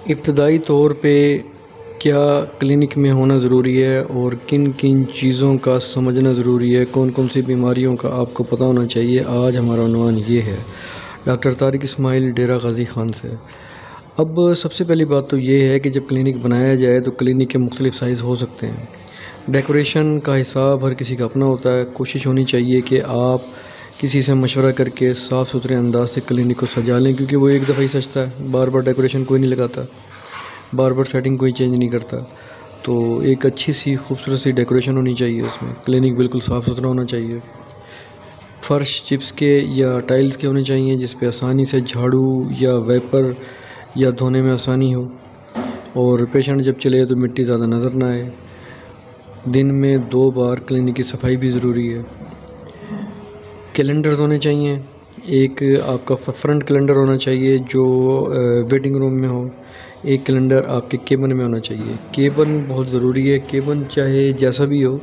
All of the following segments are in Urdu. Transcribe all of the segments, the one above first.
ابتدائی طور پہ کیا کلینک میں ہونا ضروری ہے اور کن کن چیزوں کا سمجھنا ضروری ہے، کون کون سی بیماریوں کا آپ کو پتہ ہونا چاہیے، آج ہمارا عنوان یہ ہے۔ ڈاکٹر طارق اسماعیل، ڈیرہ غازی خان سے۔ اب سب سے پہلی بات تو یہ ہے کہ جب کلینک بنایا جائے تو کلینک کے مختلف سائز ہو سکتے ہیں۔ ڈیکوریشن کا حساب ہر کسی کا اپنا ہوتا ہے۔ کوشش ہونی چاہیے کہ آپ کسی سے مشورہ کر کے صاف ستھرے انداز سے کلینک کو سجا لیں، کیونکہ وہ ایک دفعہ ہی سجتا ہے، بار بار ڈیکوریشن کوئی نہیں لگاتا، بار بار سیٹنگ کوئی چینج نہیں کرتا۔ تو ایک اچھی سی خوبصورت سی ڈیکوریشن ہونی چاہیے اس میں۔ کلینک بالکل صاف ستھرا ہونا چاہیے۔ فرش چپس کے یا ٹائلز کے ہونے چاہیے جس پہ آسانی سے جھاڑو یا ویپر یا دھونے میں آسانی ہو، اور پیشنٹ جب چلے تو مٹی زیادہ نظر نہ آئے۔ دن میں 2 بار کلینک کی صفائی بھی ضروری ہے۔ کیلنڈرز ہونے چاہیے۔ ایک آپ کا فرنٹ کیلنڈر ہونا چاہیے جو ویٹنگ روم میں ہو، ایک کیلنڈر آپ کے کیبن میں ہونا چاہیے۔ کیبن بہت ضروری ہے۔ کیبن چاہے جیسا بھی ہو،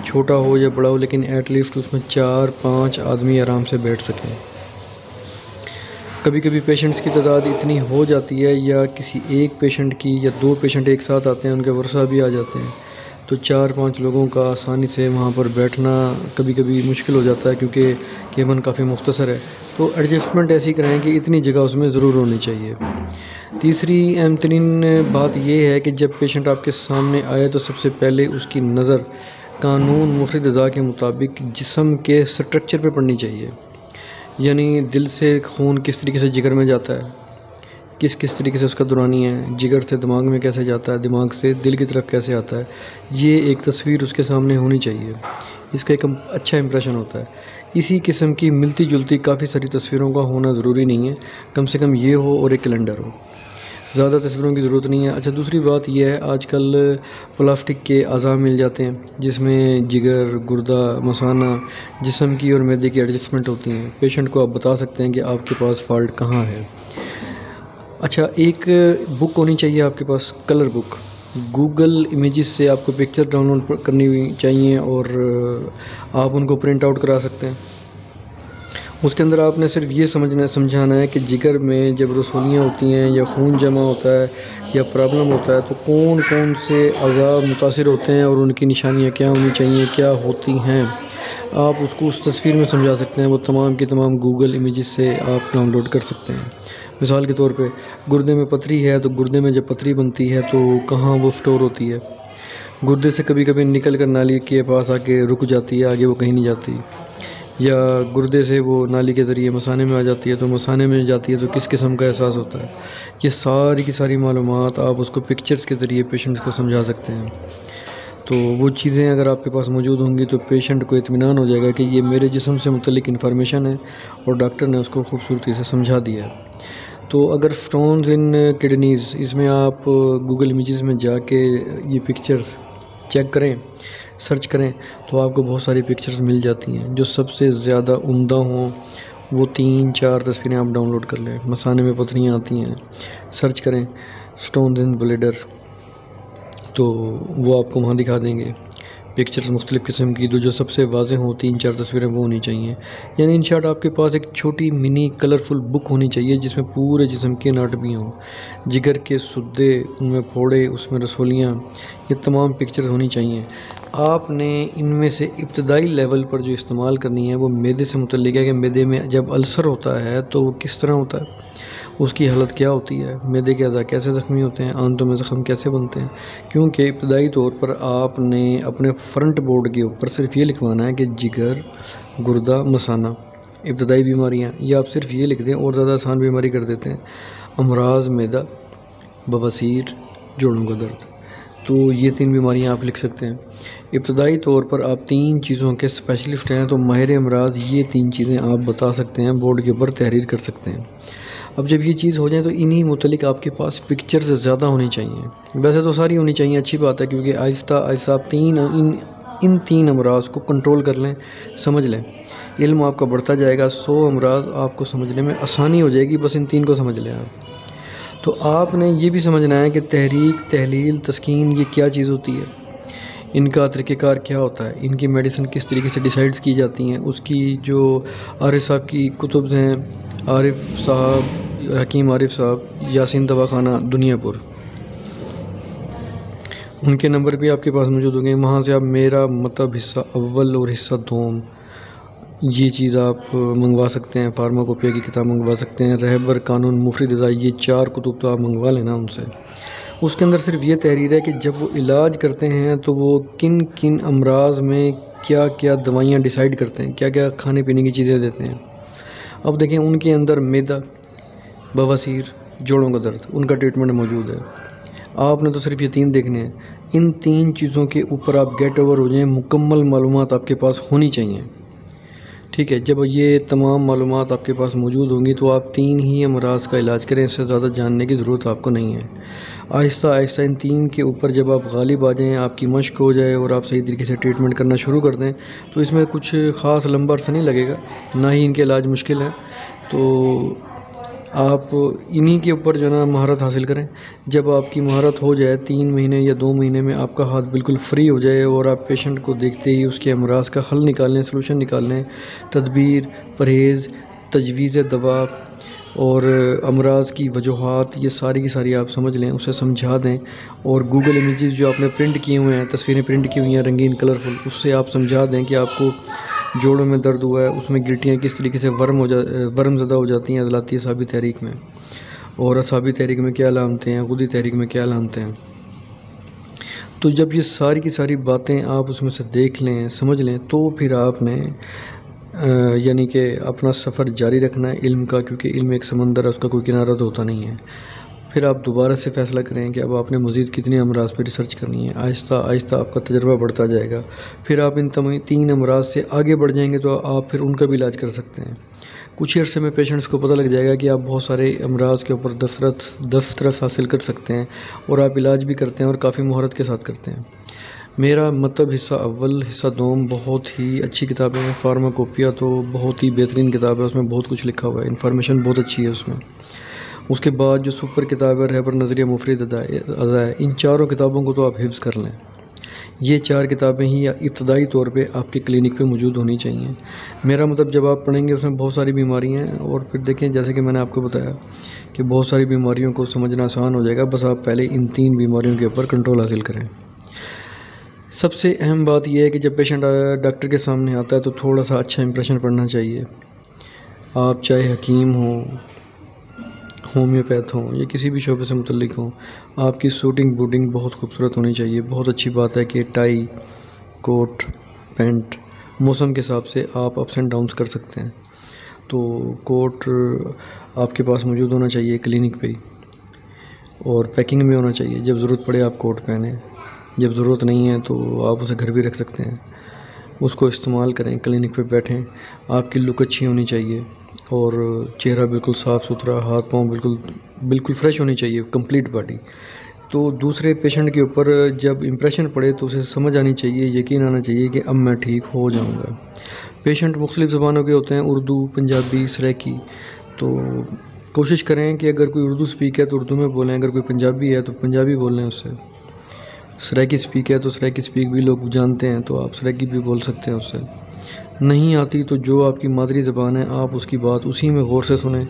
چھوٹا ہو یا بڑا ہو، لیکن ایٹ لیسٹ اس میں 4-5 آدمی آرام سے بیٹھ سکیں۔ کبھی کبھی پیشنٹس کی تعداد اتنی ہو جاتی ہے یا کسی ایک پیشنٹ کی یا 2 پیشنٹ ایک ساتھ آتے ہیں، ان کے ورثہ بھی آ جاتے ہیں، تو 4-5 لوگوں کا آسانی سے وہاں پر بیٹھنا کبھی کبھی مشکل ہو جاتا ہے، کیونکہ کیبن کافی مختصر ہے۔ تو ایڈجسٹمنٹ ایسی کریں کہ اتنی جگہ اس میں ضرور ہونی چاہیے۔ تیسری اہم ترین بات یہ ہے کہ جب پیشنٹ آپ کے سامنے آئے تو سب سے پہلے اس کی نظر قانون مفرد اعضاء کے مطابق جسم کے سٹرکچر پہ پڑنی چاہیے، یعنی دل سے خون کس طریقے سے جگر میں جاتا ہے، کس طریقے سے اس کا دورانی ہے، جگر سے دماغ میں کیسے جاتا ہے، دماغ سے دل کی طرف کیسے آتا ہے، یہ ایک تصویر اس کے سامنے ہونی چاہیے۔ اس کا ایک اچھا امپریشن ہوتا ہے۔ اسی قسم کی ملتی جلتی کافی ساری تصویروں کا ہونا ضروری نہیں ہے، کم سے کم یہ ہو اور ایک کیلنڈر ہو، زیادہ تصویروں کی ضرورت نہیں ہے۔ اچھا، دوسری بات یہ ہے، آج کل پلاسٹک کے اعضاء مل جاتے ہیں جس میں جگر، گردہ، مثانہ، جسم کی اور معدے کی ایڈجسٹمنٹ ہوتی ہیں۔ پیشنٹ کو آپ بتا سکتے ہیں کہ آپ کے پاس فالٹ کہاں ہے۔ اچھا، ایک بک ہونی چاہیے آپ کے پاس، کلر بک۔ گوگل امیجز سے آپ کو پکچر ڈاؤن لوڈ کرنی چاہیے اور آپ ان کو پرنٹ آؤٹ کرا سکتے ہیں۔ اس کے اندر آپ نے صرف یہ سمجھانا ہے کہ جگر میں جب رسولیاں ہوتی ہیں یا خون جمع ہوتا ہے یا پرابلم ہوتا ہے تو کون کون سے اعضاء متاثر ہوتے ہیں اور ان کی نشانیاں کیا ہونی چاہیے، کیا ہوتی ہیں، آپ اس کو اس تصویر میں سمجھا سکتے ہیں۔ وہ تمام کی تمام گوگل امیجز سے آپ ڈاؤن لوڈ کر سکتے ہیں۔ مثال کے طور پہ گردے میں پتھری ہے تو گردے میں جب پتھری بنتی ہے تو کہاں وہ سٹور ہوتی ہے۔ گردے سے کبھی کبھی نکل کر نالی کے پاس آ کے رک جاتی ہے، آگے وہ کہیں نہیں جاتی، یا گردے سے وہ نالی کے ذریعے مثانے میں آ جاتی ہے تو مثانے میں جاتی ہے تو کس قسم کا احساس ہوتا ہے۔ یہ ساری کی ساری معلومات آپ اس کو پکچرز کے ذریعے پیشنٹس کو سمجھا سکتے ہیں۔ تو وہ چیزیں اگر آپ کے پاس موجود ہوں گی تو پیشنٹ کو اطمینان ہو جائے گا کہ یہ میرے جسم سے متعلق انفارمیشن ہے اور ڈاکٹر نے اس کو خوبصورتی سے سمجھا دیا ہے۔ تو اگر سٹونز ان کڈنیز، اس میں آپ گوگل امیجز میں جا کے یہ پکچرز چیک کریں، سرچ کریں تو آپ کو بہت ساری پکچرز مل جاتی ہیں۔ جو سب سے زیادہ عمدہ ہوں وہ 3-4 تصویریں آپ ڈاؤن لوڈ کر لیں۔ مثانے میں پتھریاں آتی ہیں، سرچ کریں سٹونز ان بلیڈر، تو وہ آپ کو وہاں دکھا دیں گے پکچرز مختلف قسم کی، جو سب سے واضح ہوں 3-4 تصویریں وہ ہونی چاہیے۔ یعنی ان شارٹ آپ کے پاس ایک چھوٹی منی کلرفل بک ہونی چاہیے جس میں پورے جسم کے اناٹمی ہوں، جگر کے سدے، ان میں پھوڑے، اس میں رسولیاں، یہ تمام پکچرز ہونی چاہیے۔ آپ نے ان میں سے ابتدائی لیول پر جو استعمال کرنی ہے وہ معدے سے متعلق ہے کہ معدے میں جب السر ہوتا ہے تو وہ کس طرح ہوتا ہے، اس کی حالت کیا ہوتی ہے، معدے کے اعضاء کیسے زخمی ہوتے ہیں، آنتوں میں زخم کیسے بنتے ہیں۔ کیونکہ ابتدائی طور پر آپ نے اپنے فرنٹ بورڈ کے اوپر صرف یہ لکھوانا ہے کہ جگر، گردہ، مثانہ، ابتدائی بیماریاں، یا آپ صرف یہ لکھ دیں اور زیادہ آسان بیماری کر دیتے ہیں، امراض معدہ، بواسیر، جوڑوں کا درد۔ تو یہ 3 بیماریاں آپ لکھ سکتے ہیں۔ ابتدائی طور پر آپ 3 چیزوں کے اسپیشلسٹ ہیں تو ماہر امراض یہ 3 چیزیں آپ بتا سکتے ہیں، بورڈ کے اوپر تحریر کر سکتے ہیں۔ اب جب یہ چیز ہو جائے تو انہی متعلق آپ کے پاس پکچرز زیادہ ہونی چاہیے۔ ویسے تو ساری ہونی چاہیے، اچھی بات ہے، کیونکہ آہستہ آہستہ آپ ان 3 امراض کو کنٹرول کر لیں، سمجھ لیں، علم آپ کا بڑھتا جائے گا، 100 امراض آپ کو سمجھنے میں آسانی ہو جائے گی، بس ان 3 کو سمجھ لیں آپ۔ تو آپ نے یہ بھی سمجھنا ہے کہ تحریک، تحلیل، تسکین یہ کیا چیز ہوتی ہے، ان کا طریقہ کار کیا ہوتا ہے، ان کی میڈیسن کس طریقے سے ڈیسائیڈز کی جاتی ہیں، اس کی جو عارف صاحب کی کتب ہیں، عارف صاحب حکیم عارف صاحب، یاسین دواخانہ دنیا پور، ان کے نمبر بھی آپ کے پاس موجود ہوں گے. وہاں سے آپ میرا مطلب حصہ اول اور حصہ دوم یہ چیز آپ منگوا سکتے ہیں. فارماکوپیا کی کتاب منگوا سکتے ہیں. رہبر قانون مفید ادا، یہ 4 کتب تو آپ منگوا لینا ان سے. اس کے اندر صرف یہ تحریر ہے کہ جب وہ علاج کرتے ہیں تو وہ کن کن امراض میں کیا کیا دوائیاں ڈیسائیڈ کرتے ہیں، کیا کیا کھانے پینے کی چیزیں دیتے ہیں. اب دیکھیں ان کے اندر معدہ، بواسیر، جوڑوں کا درد، ان کا ٹریٹمنٹ موجود ہے. آپ نے تو صرف یہ 3 دیکھنے ہیں. ان 3 چیزوں کے اوپر آپ گیٹ اوور ہو جائیں. مکمل معلومات آپ کے پاس ہونی چاہیے. ٹھیک ہے، جب یہ تمام معلومات آپ کے پاس موجود ہوں گی تو آپ 3 ہی امراض کا علاج کریں. اس سے زیادہ جاننے کی ضرورت آپ کو نہیں ہے. آہستہ آہستہ ان 3 کے اوپر جب آپ غالب آ جائیں، آپ کی مشق ہو جائے اور آپ صحیح طریقے سے ٹریٹمنٹ کرنا شروع کر دیں تو اس میں کچھ خاص لمبا عرصہ نہیں لگے گا، نہ ہی ان کے علاج مشکل ہے. تو آپ انہی کے اوپر جو ہے نا مہارت حاصل کریں. جب آپ کی مہارت ہو جائے 3 مہینے یا 2 مہینے میں آپ کا ہاتھ بالکل فری ہو جائے اور آپ پیشنٹ کو دیکھتے ہی اس کے امراض کا حل نکال لیں، سلوشن نکال لیں، تدبیر، پرہیز، تجویز دوا اور امراض کی وجوہات، یہ ساری کی ساری آپ سمجھ لیں، اسے سمجھا دیں. اور گوگل امیجز جو آپ نے پرنٹ کیے ہوئے ہیں، تصویریں پرنٹ کی ہوئی ہیں رنگین کلرفل، اس سے آپ سمجھا دیں کہ آپ کو جوڑوں میں درد ہوا ہے، اس میں گلٹیاں کس طریقے سے ورم زدہ ہو جاتی ہیں عضلاتی اعصابی تحریک میں، اور اعصابی تحریک میں کیا علامتیں ہیں، غدی تحریک میں کیا علامتیں ہیں. تو جب یہ ساری کی ساری باتیں آپ اس میں سے دیکھ لیں، سمجھ لیں، تو پھر آپ نے یعنی کہ اپنا سفر جاری رکھنا ہے علم کا، کیونکہ علم ایک سمندر ہے، اس کا کوئی کنارہ تو ہوتا نہیں ہے. پھر آپ دوبارہ سے فیصلہ کریں کہ اب آپ نے مزید کتنے امراض پہ ریسرچ کرنی ہے. آہستہ آہستہ آپ کا تجربہ بڑھتا جائے گا. پھر آپ ان 3 امراض سے آگے بڑھ جائیں گے تو آپ پھر ان کا بھی علاج کر سکتے ہیں. کچھ عرصے میں پیشنٹس کو پتہ لگ جائے گا کہ آپ بہت سارے امراض کے اوپر دسترس حاصل کر سکتے ہیں اور آپ علاج بھی کرتے ہیں اور کافی مہارت کے ساتھ کرتے ہیں. میرا مطلب حصہ اول، حصہ دوم بہت ہی اچھی کتابیں ہیں. فارماکوپیا تو بہت ہی بہترین کتاب ہے، اس میں بہت کچھ لکھا ہوا ہے، انفارمیشن بہت اچھی ہے اس میں. اس کے بعد جو سپر کتاب ہے رہبر نظریہ مفید ادا ہے. ان 4 کتابوں کو تو آپ حفظ کر لیں. یہ 4 کتابیں ہی ابتدائی طور پہ آپ کے کلینک پہ موجود ہونی چاہیے. میرا مطلب جب آپ پڑھیں گے اس میں بہت ساری بیماریاں ہیں، اور پھر دیکھیں جیسے کہ میں نے آپ کو بتایا کہ بہت ساری بیماریوں کو سمجھنا آسان ہو جائے گا. بس آپ پہلے ان 3 بیماریوں کے اوپر کنٹرول حاصل کریں. سب سے اہم بات یہ ہے کہ جب پیشنٹ ڈاکٹر کے سامنے آتا ہے تو تھوڑا سا اچھا امپریشن پڑنا چاہیے. آپ چاہے حکیم ہوں، ہومیوپیتھ ہوں یا کسی بھی شعبے سے متعلق ہوں، آپ کی سوٹنگ بوٹنگ بہت خوبصورت ہونی چاہیے. بہت اچھی بات ہے کہ ٹائی، کوٹ، پینٹ موسم کے حساب سے آپ اپس اینڈ ڈاؤنس کر سکتے ہیں. تو کوٹ آپ کے پاس موجود ہونا چاہیے کلینک پہ ہی، اور پیکنگ میں ہونا چاہیے. جب ضرورت پڑے آپ کوٹ پہنیں، جب ضرورت نہیں ہے تو آپ اسے گھر بھی رکھ سکتے ہیں. اس کو استعمال کریں، کلینک پہ بیٹھیں. آپ کی لک اچھی ہونی چاہیے اور چہرہ بالکل صاف ستھرا، ہاتھ پاؤں بالکل فریش ہونی چاہیے، کمپلیٹ باڈی. تو دوسرے پیشنٹ کے اوپر جب امپریشن پڑے تو اسے سمجھ آنی چاہیے، یقین آنا چاہیے کہ اب میں ٹھیک ہو جاؤں گا. پیشنٹ مختلف زبانوں کے ہوتے ہیں، اردو، پنجابی، سریکی. تو کوشش کریں کہ اگر کوئی اردو سپیک ہے تو اردو میں بولیں، اگر کوئی پنجابی ہے تو پنجابی بول لیں اس سے. سریکی سپیک ہے تو سریکی سپیک بھی لوگ جانتے ہیں تو آپ سریکی بھی بول سکتے ہیں اس سے. نہیں آتی تو جو آپ کی مادری زبان ہے آپ اس کی بات اسی میں غور سے سنیں،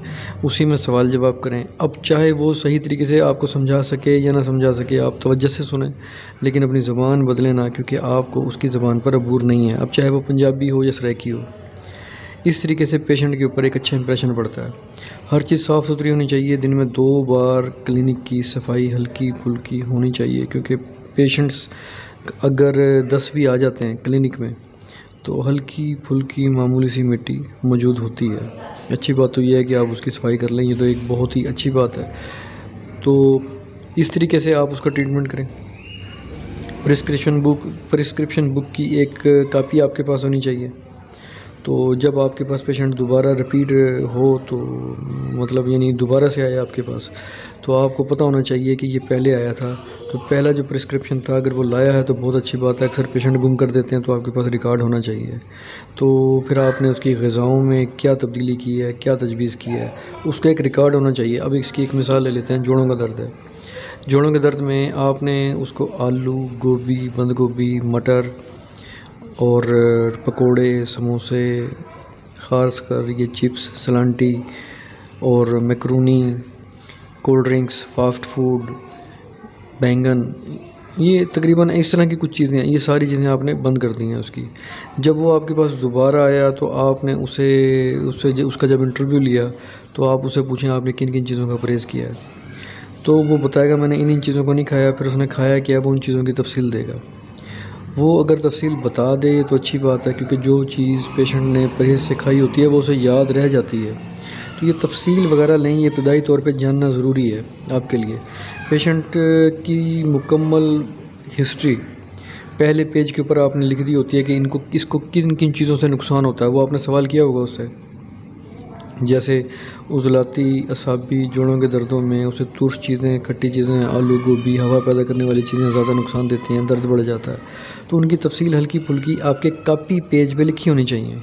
اسی میں سوال جواب کریں. اب چاہے وہ صحیح طریقے سے آپ کو سمجھا سکے یا نہ سمجھا سکے، آپ توجہ سے سنیں، لیکن اپنی زبان بدلیں نہ، کیونکہ آپ کو اس کی زبان پر عبور نہیں ہے. اب چاہے وہ پنجابی ہو یا سریکی ہو، اس طریقے سے پیشنٹ کے اوپر ایک اچھا امپریشن پڑتا ہے. ہر چیز صاف ستھری ہونی چاہیے. دن میں 2 بار کلینک کی صفائی ہلکی پھلکی ہونی چاہیے، کیونکہ پیشنٹس اگر 10 بھی آ جاتے ہیں کلینک میں تو ہلکی پھلکی معمولی سی مٹی موجود ہوتی ہے. اچھی بات تو یہ ہے کہ آپ اس کی صفائی کر لیں، یہ تو ایک بہت ہی اچھی بات ہے. تو اس طریقے سے آپ اس کا ٹریٹمنٹ کریں. پرسکرپشن بک کی ایک کاپی آپ کے پاس ہونی چاہیے. تو جب آپ کے پاس پیشنٹ دوبارہ رپیٹ ہو تو مطلب یعنی دوبارہ سے آیا آپ کے پاس، تو آپ کو پتہ ہونا چاہیے کہ یہ پہلے آیا تھا. تو پہلا جو پرسکرپشن تھا اگر وہ لایا ہے تو بہت اچھی بات ہے. اکثر پیشنٹ گم کر دیتے ہیں تو آپ کے پاس ریکارڈ ہونا چاہیے. تو پھر آپ نے اس کی غذاؤں میں کیا تبدیلی کی ہے، کیا تجویز کی ہے، اس کا ایک ریکارڈ ہونا چاہیے. اب اس کی ایک مثال لے لیتے ہیں. جوڑوں کا درد ہے. جوڑوں کے درد میں آپ نے اس کو آلو، گوبھی، بند گوبھی، مٹر اور پکوڑے، سموسے، خاص کر یہ چپس، سلانٹی اور macaroni, cold drinks, fast food, بینگن، یہ تقریباً اس طرح کی کچھ چیزیں ہیں، یہ ساری چیزیں آپ نے بند کر دی ہیں اس کی۔ جب وہ آپ کے پاس دوبارہ آیا تو آپ نے اس کا جب انٹرویو لیا تو آپ اسے پوچھیں آپ نے کن کن چیزوں کا پرہیز کیا ہے، تو وہ بتائے گا میں نے ان چیزوں کو نہیں کھایا، پھر اس نے کھایا کیا، وہ ان چیزوں کی تفصیل دے گا۔ وہ اگر تفصیل بتا دے تو اچھی بات ہے، کیونکہ جو چیز پیشنٹ نے پرہیز سے کھائی ہوتی ہے وہ اسے یاد رہ جاتی ہے، تو یہ تفصیل وغیرہ نہیں، یہ ابتدائی طور پہ جاننا ضروری ہے آپ کے لیے۔ پیشنٹ کی مکمل ہسٹری پہلے پیج کے اوپر آپ نے لکھ دی ہوتی ہے کہ اس کو کن کن چیزوں سے نقصان ہوتا ہے، وہ آپ نے سوال کیا ہوگا اس سے، جیسے عضلاتی، اعصابی، جوڑوں کے دردوں میں اسے ترش چیزیں، کھٹی چیزیں، آلو گوبھی، ہوا پیدا کرنے والی چیزیں زیادہ نقصان دیتی ہیں، درد بڑھ جاتا ہے، تو ان کی تفصیل ہلکی پھلکی آپ کے کاپی پیج پہ لکھی ہونی چاہیے۔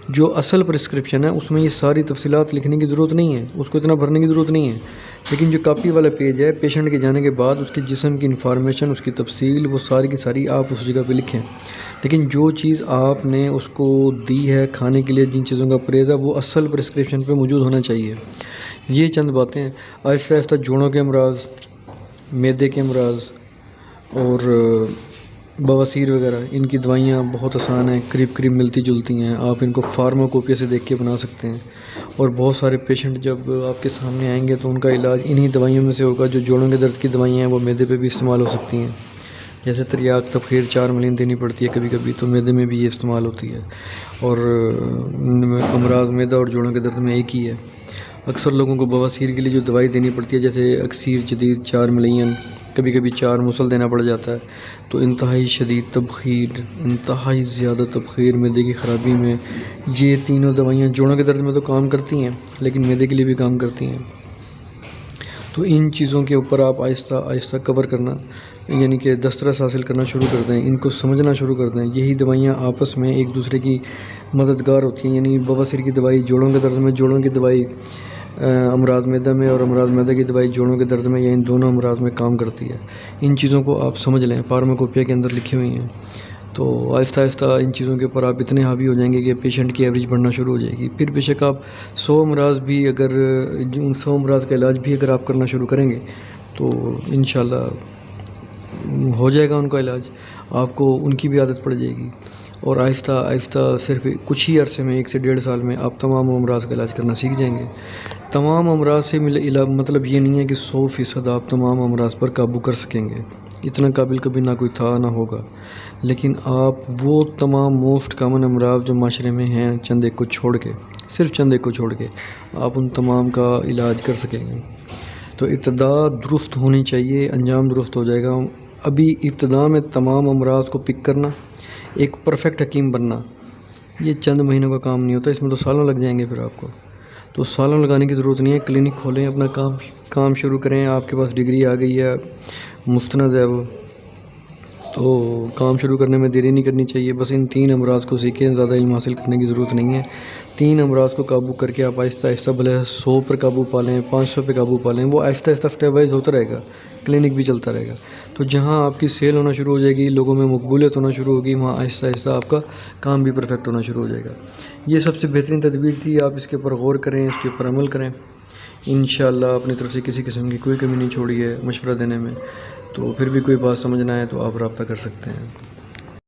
جو اصل پرسکرپشن ہے اس میں یہ ساری تفصیلات لکھنے کی ضرورت نہیں ہے، اس کو اتنا بھرنے کی ضرورت نہیں ہے، لیکن جو کاپی والا پیج ہے پیشنٹ کے جانے کے بعد اس کے جسم کی انفارمیشن، اس کی تفصیل، وہ ساری کی ساری آپ اس جگہ پہ لکھیں۔ لیکن جو چیز آپ نے اس کو دی ہے کھانے کے لیے، جن چیزوں کا پرہیز ہے، وہ اصل پرسکرپشن پہ موجود ہونا چاہیے۔ یہ چند باتیں آہستہ آہستہ جوڑوں کے امراض، معدے کے امراض اور بواسیر وغیرہ، ان کی دوائیاں بہت آسان ہیں، قریب قریب ملتی جلتی ہیں، آپ ان کو فارماکوپیا سے دیکھ کے بنا سکتے ہیں، اور بہت سارے پیشنٹ جب آپ کے سامنے آئیں گے تو ان کا علاج انہی دوائیوں میں سے ہوگا۔ جو جوڑوں کے درد کی دوائیاں ہیں وہ معدے پہ بھی استعمال ہو سکتی ہیں، جیسے تریاک، تبخیر 4 ملین دینی پڑتی ہے کبھی کبھی، تو معدے میں بھی یہ استعمال ہوتی ہے، اور امراض معدہ اور جوڑوں کے درد میں ایک ہی ہے۔ اکثر لوگوں کو بواسیر کے لیے جو دوائی دینی پڑتی ہے، جیسے اکسیر جدید 4 ملین، کبھی کبھی 4 مسل دینا پڑ جاتا ہے، تو انتہائی شدید تبخیر، انتہائی زیادہ تبخیر معدے کی خرابی میں یہ تینوں دوائیاں جوڑوں کے درد میں تو کام کرتی ہیں لیکن معدے کے لیے بھی کام کرتی ہیں۔ تو ان چیزوں کے اوپر آپ آہستہ آہستہ کور کرنا، یعنی کہ دسترس حاصل کرنا شروع کر دیں، ان کو سمجھنا شروع کر دیں۔ یہی دوائیاں آپس میں ایک دوسرے کی مددگار ہوتی ہیں، یعنی بواسیر کی دوائی جوڑوں کے درد میں، جوڑوں کی دوائی امراض معدہ میں، اور امراض معدہ کی دوائی جوڑوں کے درد میں، یا ان دونوں امراض میں کام کرتی ہے۔ ان چیزوں کو آپ سمجھ لیں، فارماکوپیا کے اندر لکھی ہوئی ہیں، تو آہستہ آہستہ ان چیزوں کے اوپر آپ اتنے حاوی ہو جائیں گے کہ پیشنٹ کی ایوریج بڑھنا شروع ہو جائے گی۔ پھر بے شک آپ 100 امراض بھی اگر ان 100 امراض کا علاج بھی اگر آپ کرنا شروع کریں گے تو انشاءاللہ ہو جائے گا ان کا علاج، آپ کو ان کی بھی عادت پڑ جائے گی، اور آہستہ آہستہ صرف کچھ ہی عرصے میں 1 سے 1.5 سال میں آپ تمام امراض کا علاج کرنا سیکھ جائیں گے۔ تمام امراض سے مطلب یہ نہیں ہے کہ 100% آپ تمام امراض پر قابو کر سکیں گے، اتنا قابل کبھی نہ کوئی تھا نہ ہوگا، لیکن آپ وہ تمام موسٹ کامن امراض جو معاشرے میں ہیں، چند ایک کو چھوڑ کے، صرف چند ایک کو چھوڑ کے، آپ ان تمام کا علاج کر سکیں گے۔ تو ابتدا درست ہونی چاہیے، انجام درست ہو جائے گا۔ ابھی ابتدا میں تمام امراض کو پک کرنا، ایک پرفیکٹ حکیم بننا، یہ چند مہینوں کا کام نہیں ہوتا، اس میں تو سالوں لگ جائیں گے پھر آپ کو، تو سالوں لگانے کی ضرورت نہیں ہے۔ کلینک کھولیں، اپنا کام شروع کریں، آپ کے پاس ڈگری آ گئی ہے، مستند ہے وہ، تو کام شروع کرنے میں دیری نہیں کرنی چاہیے۔ بس ان 3 امراض کو سیکھیں، زیادہ علم حاصل کرنے کی ضرورت نہیں ہے۔ 3 امراض کو قابو کر کے آپ آہستہ آہستہ بھلے 100 پر قابو پا لیں، 500 پہ قابو پا لیں، وہ آہستہ آہستہ اسٹیپ وائز ہوتا رہے گا، کلینک بھی چلتا رہے گا، تو جہاں آپ کی سیل ہونا شروع ہو جائے گی، لوگوں میں مقبولیت ہونا شروع ہوگی، وہاں آہستہ آہستہ آپ کا کام بھی پرفیکٹ ہونا شروع ہو جائے گا۔ یہ سب سے بہترین تدبیر تھی، آپ اس کے اوپر غور کریں، اس کے اوپر عمل کریں، انشاءاللہ اپنی طرف سے کسی قسم کی کوئی کمی نہیں چھوڑی ہے مشورہ دینے میں۔ تو پھر بھی کوئی بات سمجھ نہ آئے تو آپ رابطہ کر سکتے ہیں۔